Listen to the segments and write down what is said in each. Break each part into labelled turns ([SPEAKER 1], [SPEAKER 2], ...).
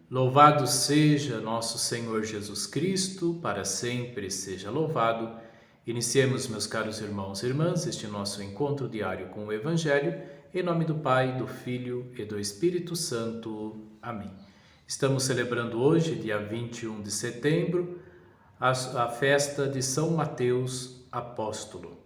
[SPEAKER 1] Louvado seja nosso Senhor Jesus Cristo, para sempre seja louvado. Iniciemos, meus caros irmãos e irmãs, este nosso encontro diário com o Evangelho, em nome do Pai, do Filho e do Espírito Santo. Amém. Estamos celebrando hoje, dia 21 de setembro, a festa de São Mateus Apóstolo.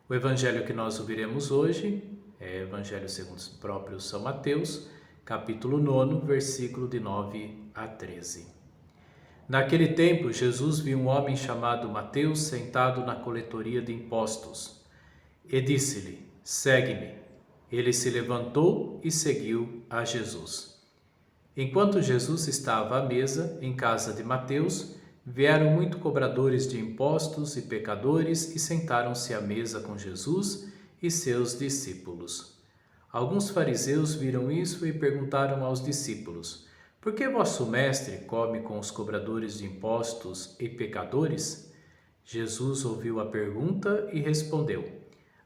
[SPEAKER 1] O Evangelho que nós ouviremos hoje é o Evangelho segundo o próprio São Mateus, capítulo 9, versículo de 9 a 13. Naquele tempo, Jesus viu um homem chamado Mateus sentado na coletoria de impostos e disse-lhe: "Segue-me." Ele se levantou e seguiu a Jesus. Enquanto Jesus estava à mesa em casa de Mateus, vieram muitos cobradores de impostos e pecadores e sentaram-se à mesa com Jesus e seus discípulos. Alguns fariseus viram isso e perguntaram aos discípulos: "Por que vosso mestre come com os cobradores de impostos e pecadores?" Jesus ouviu a pergunta e respondeu: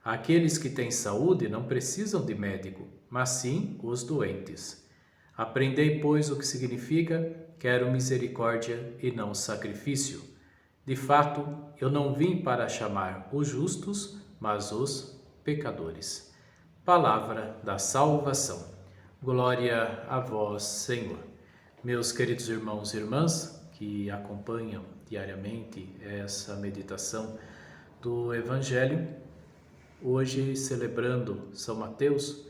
[SPEAKER 1] "Aqueles que têm saúde não precisam de médico, mas sim os doentes. Aprendei, pois, o que significa: quero misericórdia e não sacrifício. De fato, eu não vim para chamar os justos, mas os pecadores." Palavra da salvação. Glória a vós, Senhor. Meus queridos irmãos e irmãs que acompanham diariamente essa meditação do Evangelho, hoje celebrando São Mateus,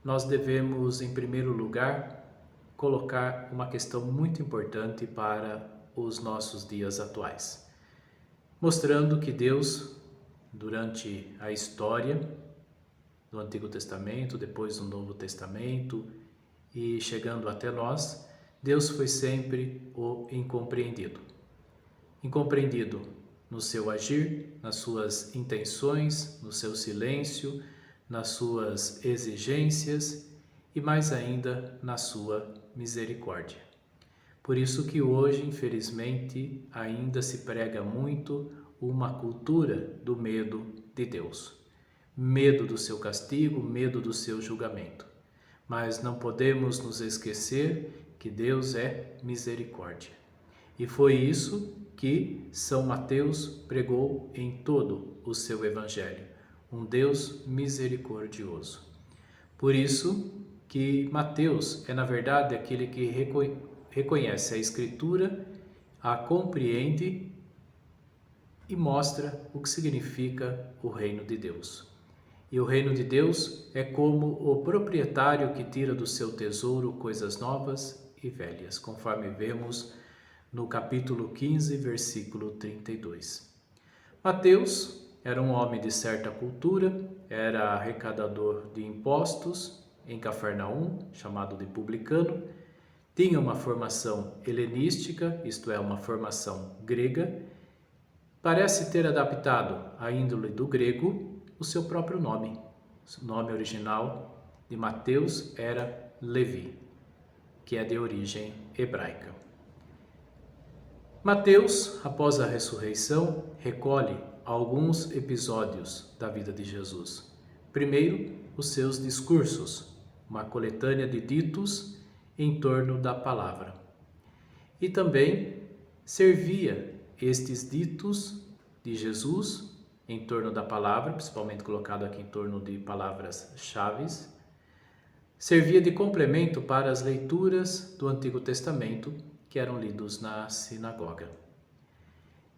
[SPEAKER 1] nós devemos, em primeiro lugar, colocar uma questão muito importante para os nossos dias atuais, mostrando que Deus, durante a história do Antigo Testamento, depois do Novo Testamento e chegando até nós, Deus foi sempre o incompreendido. Incompreendido no seu agir, nas suas intenções, no seu silêncio, nas suas exigências e mais ainda na sua misericórdia. Por isso que hoje, infelizmente, ainda se prega muito uma cultura do medo de Deus. Medo do seu castigo, medo do seu julgamento. Mas não podemos nos esquecer que Deus é misericórdia. E foi isso que São Mateus pregou em todo o seu Evangelho, um Deus misericordioso. Por isso que Mateus é, na verdade, aquele que reconhece a Escritura, a compreende e mostra o que significa o reino de Deus. E o reino de Deus é como o proprietário que tira do seu tesouro coisas novas e velhas, conforme vemos no capítulo 15, versículo 32. Mateus era um homem de certa cultura, era arrecadador de impostos em Cafarnaum, chamado de publicano, tinha uma formação helenística, isto é, uma formação grega, parece ter adaptado à índole do grego o seu próprio nome. O nome original de Mateus era Levi, que é de origem hebraica. Mateus, após a ressurreição, recolhe alguns episódios da vida de Jesus. Primeiro, os seus discursos, uma coletânea de ditos em torno da palavra. E também servia estes ditos de Jesus em torno da palavra, principalmente colocado aqui em torno de palavras-chave, servia de complemento para as leituras do Antigo Testamento que eram lidos na sinagoga.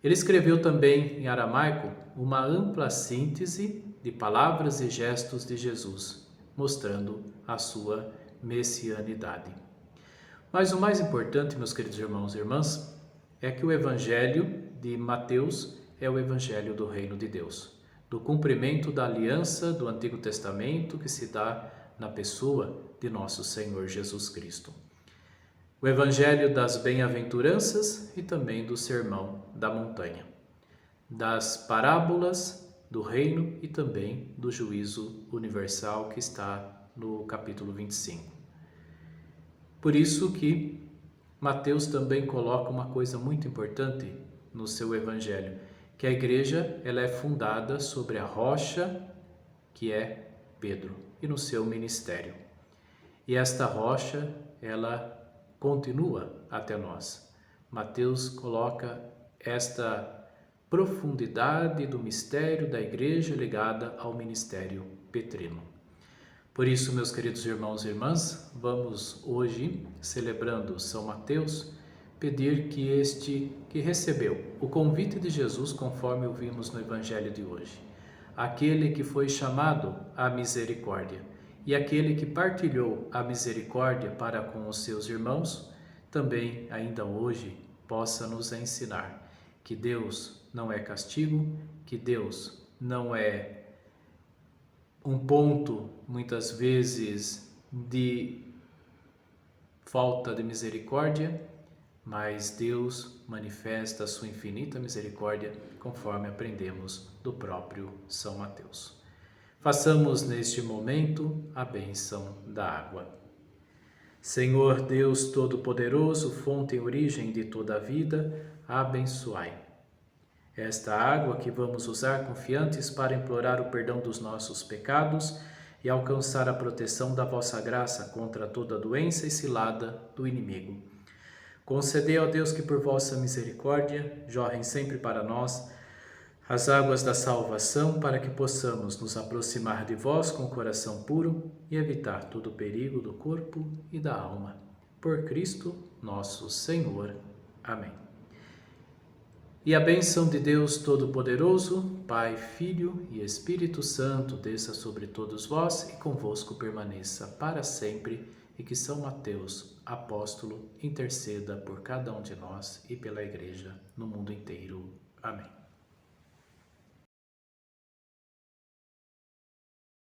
[SPEAKER 1] Ele escreveu também em aramaico uma ampla síntese de palavras e gestos de Jesus, mostrando a sua messianidade. Mas o mais importante, meus queridos irmãos e irmãs, é que o Evangelho de Mateus é o Evangelho do Reino de Deus, do cumprimento da aliança do Antigo Testamento que se dá na pessoa de nosso Senhor Jesus Cristo. O Evangelho das bem-aventuranças e também do Sermão da Montanha, das parábolas do reino e também do juízo universal que está no capítulo 25. Por isso que Mateus também coloca uma coisa muito importante no seu evangelho, que a igreja ela é fundada sobre a rocha que é Pedro e no seu ministério. E esta rocha, ela continua até nós. Mateus coloca esta profundidade do mistério da igreja ligada ao ministério petrino. Por isso, meus queridos irmãos e irmãs, vamos hoje, celebrando São Mateus, pedir que este que recebeu o convite de Jesus, conforme ouvimos no evangelho de hoje, aquele que foi chamado à misericórdia e aquele que partilhou a misericórdia para com os seus irmãos, também ainda hoje possa nos ensinar que Deus não é castigo, que Deus não é um ponto, muitas vezes, de falta de misericórdia, mas Deus manifesta a sua infinita misericórdia, conforme aprendemos do próprio São Mateus. Façamos neste momento a bênção da água. Senhor Deus Todo-Poderoso, fonte e origem de toda a vida, abençoai esta água que vamos usar confiantes para implorar o perdão dos nossos pecados e alcançar a proteção da vossa graça contra toda doença e cilada do inimigo. Concedei, ó Deus, que por vossa misericórdia jorrem sempre para nós as águas da salvação, para que possamos nos aproximar de vós com o coração puro e evitar todo o perigo do corpo e da alma. Por Cristo nosso Senhor. Amém. E a bênção de Deus Todo-Poderoso, Pai, Filho e Espírito Santo, desça sobre todos vós e convosco permaneça para sempre, e que São Mateus, apóstolo, interceda por cada um de nós e pela Igreja no mundo inteiro. Amém.